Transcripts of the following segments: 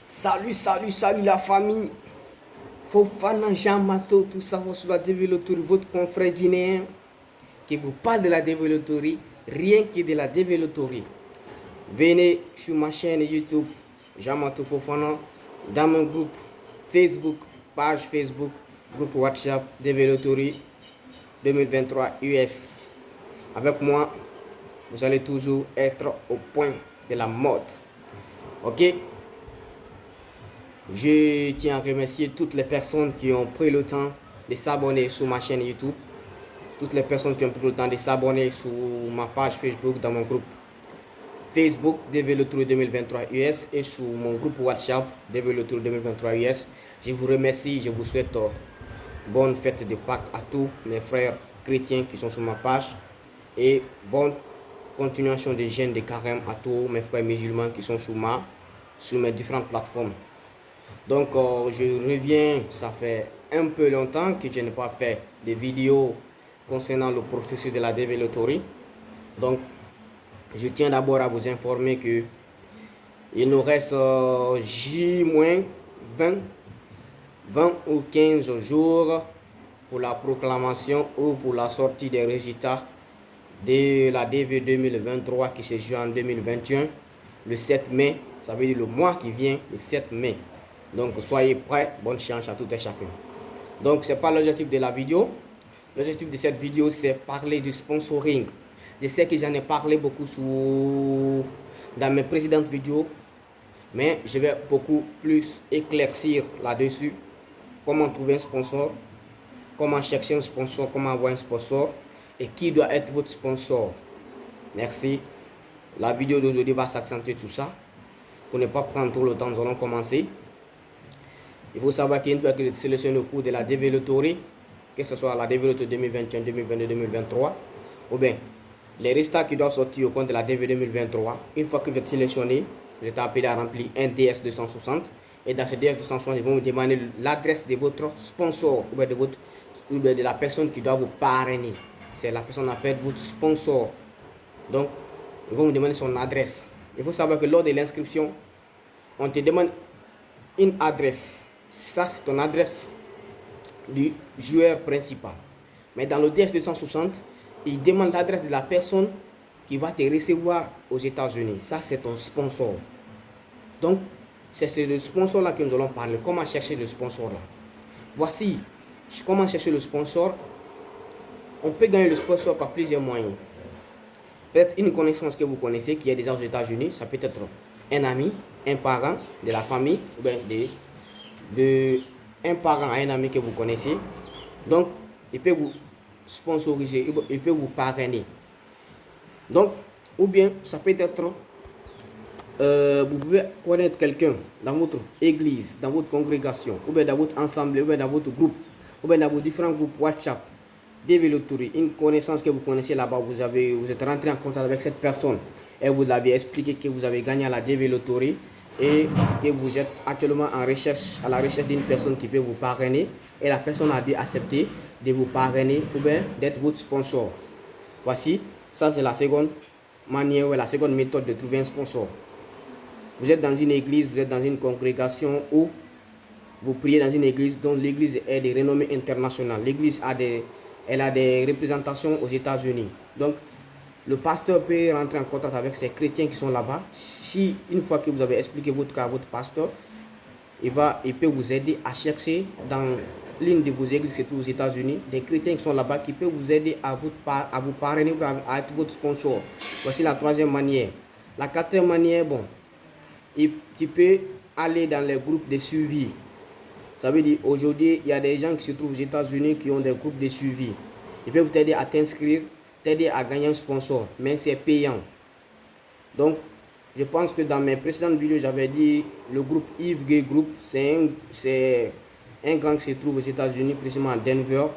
Salut la famille. Fofana Jean Mato, tout savoir sur la développerie, votre confrère guinéen qui vous parle de la développerie, rien que de la développerie. Venez sur ma chaîne YouTube Jean Mato Fofana, dans mon groupe Facebook, page Facebook, groupe WhatsApp développerie 2023 US. Avec moi, vous allez toujours être au point de la mode. Ok? Je tiens à remercier toutes les personnes qui ont pris le temps de s'abonner sur ma chaîne YouTube. Toutes les personnes qui ont pris le temps de s'abonner sur ma page Facebook dans mon groupe Facebook Développerie 2023 US et sur mon groupe WhatsApp Développerie 2023 US. Je vous remercie, je vous souhaite bonne fête de Pâques à tous mes frères chrétiens qui sont sur ma page et bonne continuation des jeûnes de carême à tous mes frères musulmans qui sont sur mes différentes plateformes. Donc je reviens, ça fait un peu longtemps que je n'ai pas fait de vidéos concernant le processus de la développerie. Donc je tiens d'abord à vous informer que il nous reste J-20 ou 15 jours pour la proclamation ou pour la sortie des résultats de la DV 2023 qui se joue en 2021 le 7 mai, ça veut dire le mois qui vient, le 7 mai. Donc soyez prêts, bonne chance à tout et chacun. Donc c'est pas l'objectif de la vidéo. L'objectif de cette vidéo c'est parler du sponsoring. Je sais que j'en ai parlé beaucoup dans mes précédentes vidéos, mais je vais beaucoup plus éclaircir là-dessus. Comment trouver un sponsor, comment chercher un sponsor, comment avoir un sponsor et qui doit être votre sponsor. Merci. La vidéo d'aujourd'hui va s'accentuer sur ça. Pour ne pas prendre trop le temps, nous allons commencer. Il faut savoir qu'une fois que vous sélectionnez au cours de la développerie, que ce soit la développerie 2021, 2022, 2023, ou bien les résultats qui doivent sortir au compte de la DV 2023, une fois que vous êtes sélectionné, vous êtes appelé à remplir un DS260. Et dans ce DS260, ils vont vous demander l'adresse de votre sponsor ou bien de la personne qui doit vous parrainer. C'est la personne appelle votre sponsor. Donc, ils vont vous demander son adresse. Il faut savoir que lors de l'inscription, on te demande une adresse. Ça, c'est ton adresse du joueur principal. Mais dans le DS260, il demande l'adresse de la personne qui va te recevoir aux États-Unis. Ça, c'est ton sponsor. Donc, c'est ce sponsor-là que nous allons parler. Comment chercher le sponsor-là? Voici comment chercher le sponsor. On peut gagner le sponsor par plusieurs moyens. Peut-être une connaissance que vous connaissez qui est déjà aux États-Unis. Ça peut être un ami, un parent de la famille, ou bien un parent à un ami que vous connaissez. Donc, il peut vous sponsoriser, il peut vous parrainer. Donc, ou bien ça peut être vous pouvez connaître quelqu'un dans votre église, dans votre congrégation, ou bien dans votre ensemble, ou bien dans votre groupe, ou bien dans vos différents groupes WhatsApp, développerie, une connaissance que vous connaissez là-bas, vous êtes rentré en contact avec cette personne et vous l'avez expliqué que vous avez gagné à la développerie et que vous êtes actuellement à la recherche d'une personne qui peut vous parrainer et la personne a dû accepter de vous parrainer ou bien d'être votre sponsor. Voici, ça c'est la seconde manière ou la seconde méthode de trouver un sponsor. Vous êtes dans une église, vous êtes dans une congrégation ou vous priez dans une église dont l'église est de renommée internationale. L'église a des représentations aux États-Unis. Donc, le pasteur peut rentrer en contact avec ces chrétiens qui sont là-bas. Si une fois que vous avez expliqué votre cas à votre pasteur, il peut vous aider à chercher dans l'une de vos églises, surtout aux États-Unis, des chrétiens qui sont là-bas qui peuvent vous aider à vous parrainer, à être votre sponsor. Voici la troisième manière. La quatrième manière, bon, tu peux aller dans les groupes de suivi. Ça veut dire aujourd'hui, il y a des gens qui se trouvent aux États-Unis qui ont des groupes de suivi. Ils peuvent t'aider à t'inscrire, t'aider à gagner un sponsor, mais c'est payant. Donc, je pense que dans mes précédentes vidéos, j'avais dit le groupe Yves Gay Group, c'est un grand qui se trouve aux États-Unis, précisément à Denver.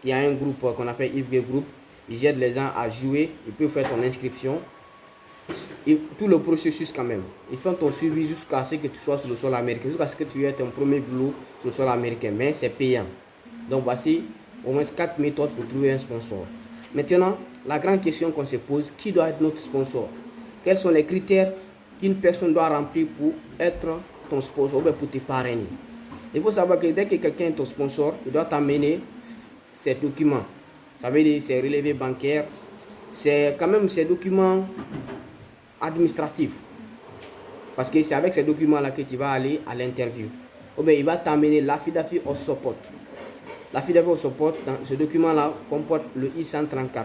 Il y a un groupe qu'on appelle Yves Gay Group. Ils aident les gens à jouer, ils peuvent faire ton inscription. Et tout le processus quand même. Ils font ton suivi jusqu'à ce que tu sois sur le sol américain, jusqu'à ce que tu aies ton premier boulot sur le sol américain, mais c'est payant. Donc voici au moins 4 méthodes pour trouver un sponsor. Maintenant, la grande question qu'on se pose, qui doit être notre sponsor? Quels sont les critères qu'une personne doit remplir pour être ton sponsor, ou bien pour te parrainer. Il faut savoir que dès que quelqu'un est ton sponsor, il doit t'amener ses documents. Ça veut dire ses relevés bancaires, c'est quand même ces documents administratifs. Parce que c'est avec ces documents-là que tu vas aller à l'interview. Ou bien il va t'amener l'affidavit au support. L'affidavit au support, dans ce document-là, comporte le I-134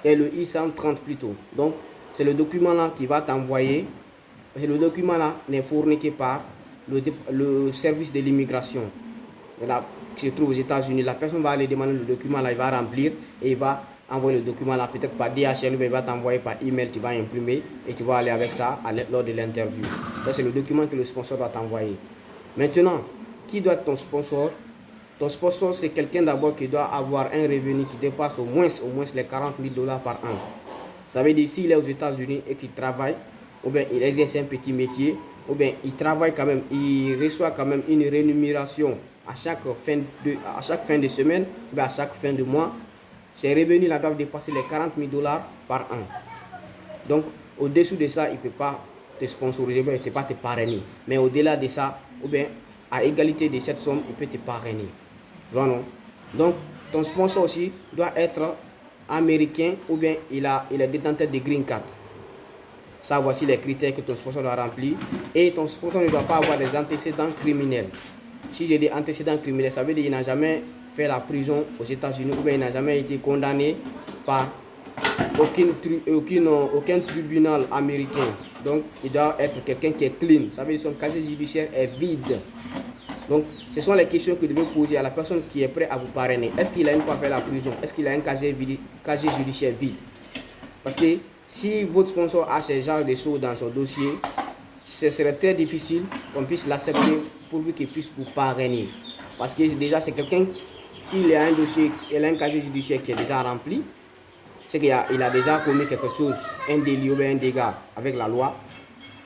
et le I-130 plutôt. Donc, c'est le document-là qui va t'envoyer. Le document-là n'est fourni que par le service de l'immigration qui se trouve aux États-Unis. La personne va aller demander le document-là, il va remplir et il va envoyer le document-là peut-être par DHL, il va t'envoyer par email, tu vas imprimer et tu vas aller avec ça lors de l'interview. Ça, c'est le document que le sponsor doit t'envoyer. Maintenant, qui doit être ton sponsor? Ton sponsor, c'est quelqu'un d'abord qui doit avoir un revenu qui dépasse au moins les 40 000 $ par an. Ça veut dire s'il est aux États-Unis et qu'il travaille, ou bien il exerce un petit métier, ou bien il travaille quand même, il reçoit quand même une rémunération à chaque fin de semaine, ou bien à chaque fin de mois. Ses revenus là doivent dépasser les 40 000 $ par an. Donc, au-dessous de ça, il ne peut pas te sponsoriser, il ne peut pas te parrainer. Mais au-delà de ça, ou bien à égalité de cette somme, il peut te parrainer. Voilà. Donc, ton sponsor aussi doit être américain ou bien il est détenteur de green card. Ça, voici les critères que ton sponsor doit remplir. Et ton sponsor ne doit pas avoir des antécédents criminels. Si j'ai des antécédents criminels, ça veut dire qu'il n'a jamais fait la prison aux États-Unis ou bien il n'a jamais été condamné par aucun tribunal américain. Donc, il doit être quelqu'un qui est clean. Ça veut dire que son casier judiciaire est vide. Donc, ce sont les questions que vous devez poser à la personne qui est prête à vous parrainer. Est-ce qu'il a une fois fait la prison? Est-ce qu'il a un casier judiciaire vide? Parce que si votre sponsor a ce genre de choses dans son dossier, ce serait très difficile qu'on puisse l'accepter pourvu qu'il puisse vous parrainer. Parce que déjà, c'est quelqu'un, s'il a un dossier, il a un casier judiciaire qui est déjà rempli, c'est qu'il a déjà commis quelque chose, un délit ou un dégât avec la loi.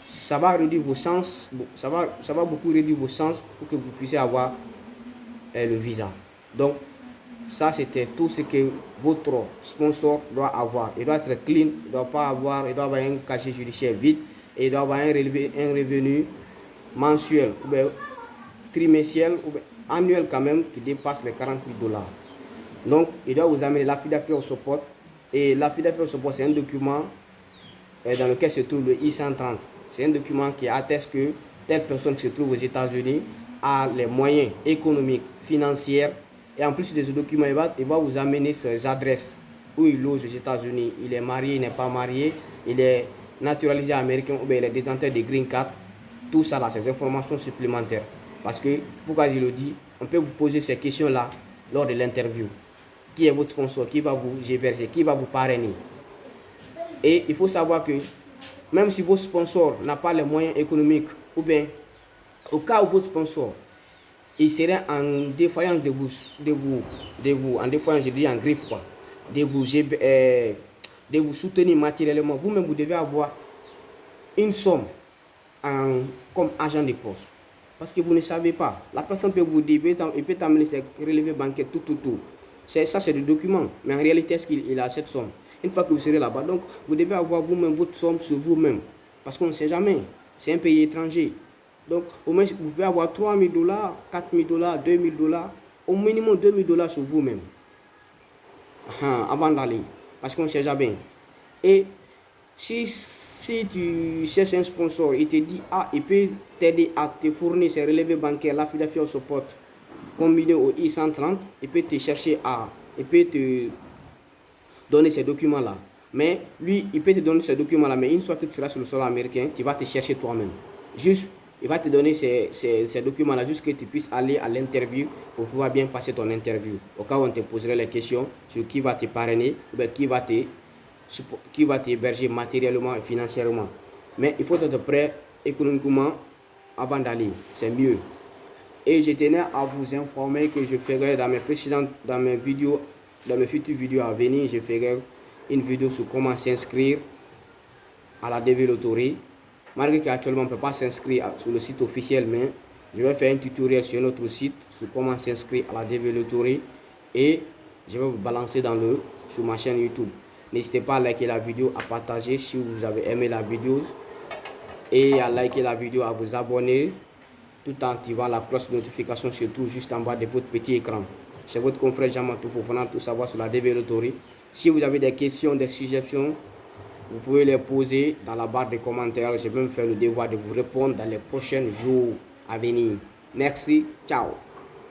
Ça va réduire vos chances, ça va beaucoup réduire vos chances pour que vous puissiez avoir le visa. Donc, ça c'était tout ce que votre sponsor doit avoir. Il doit être clean, il doit avoir un casier judiciaire vide et il doit avoir un revenu mensuel ou bien trimestriel ou bien annuel quand même qui dépasse les 40 000 $. Donc, il doit vous amener l'affidavit au support. Et l'affidavit au support, c'est un document dans lequel se trouve le I-130. C'est un document qui atteste que telle personne qui se trouve aux États-Unis a les moyens économiques, financiers. Et en plus de ce document, il va vous amener ses adresses où il loge aux États-Unis. Il est marié, il n'est pas marié, il est naturalisé américain ou bien il est détenteur de green card. Tout ça là, ces informations supplémentaires. Parce que, pourquoi je le dis, on peut vous poser ces questions-là lors de l'interview. Qui est votre sponsor? Qui va vous héberger? Qui va vous parrainer? Et il faut savoir que même si votre sponsor n'a pas les moyens économiques, ou bien au cas où votre sponsor il serait en défaillance en défaillance, je dis en griffe quoi, de vous soutenir matériellement, vous-même vous devez avoir une somme comme agent de poste. Parce que vous ne savez pas. La personne peut vous dire, il peut t'amener ses relevés bancaires, tout. Ça, c'est des documents. Mais en réalité, est-ce qu'il a cette somme? Une fois que vous serez là-bas, donc vous devez avoir vous-même votre somme sur vous-même. Parce qu'on ne sait jamais. C'est un pays étranger. Donc, au moins, vous pouvez avoir 3 000 $, 4 000 $, 2 000 $, au minimum 2 000 $ sur vous-même. Avant d'aller. Parce qu'on ne sait jamais. Et si tu cherches un sponsor, il te dit, il peut t'aider à te fournir ses relevés bancaires, l'affidavit au support, combiné au I-130, il peut il peut te donner ces documents-là. Mais lui, il peut te donner ces documents-là, mais une fois que tu seras sur le sol américain, tu vas te chercher toi-même. Juste, il va te donner ces documents-là, juste que tu puisses aller à l'interview pour pouvoir bien passer ton interview. Au cas où on te poserait les questions sur qui va te parrainer, ou bien qui va t'héberger matériellement et financièrement. Mais il faut être prêt économiquement avant d'aller. C'est mieux. Et je tenais à vous informer que je ferai dans mes futures vidéos à venir, je ferai une vidéo sur comment s'inscrire à la DV Loterie. Malgré qu'actuellement on ne peut pas s'inscrire sur le site officiel, mais je vais faire un tutoriel sur notre site sur comment s'inscrire à la DV Loterie et je vais vous balancer sur ma chaîne YouTube. N'hésitez pas à liker la vidéo, à partager si vous avez aimé la vidéo et à liker la vidéo, à vous abonner tout en activant la cloche de notification, surtout juste en bas de votre petit écran. C'est votre confrère Jean-Matou Fofana, tout savoir sur la développerie. Si vous avez des questions, des suggestions, vous pouvez les poser dans la barre de commentaires. Je vais me faire le devoir de vous répondre dans les prochains jours à venir. Merci, ciao.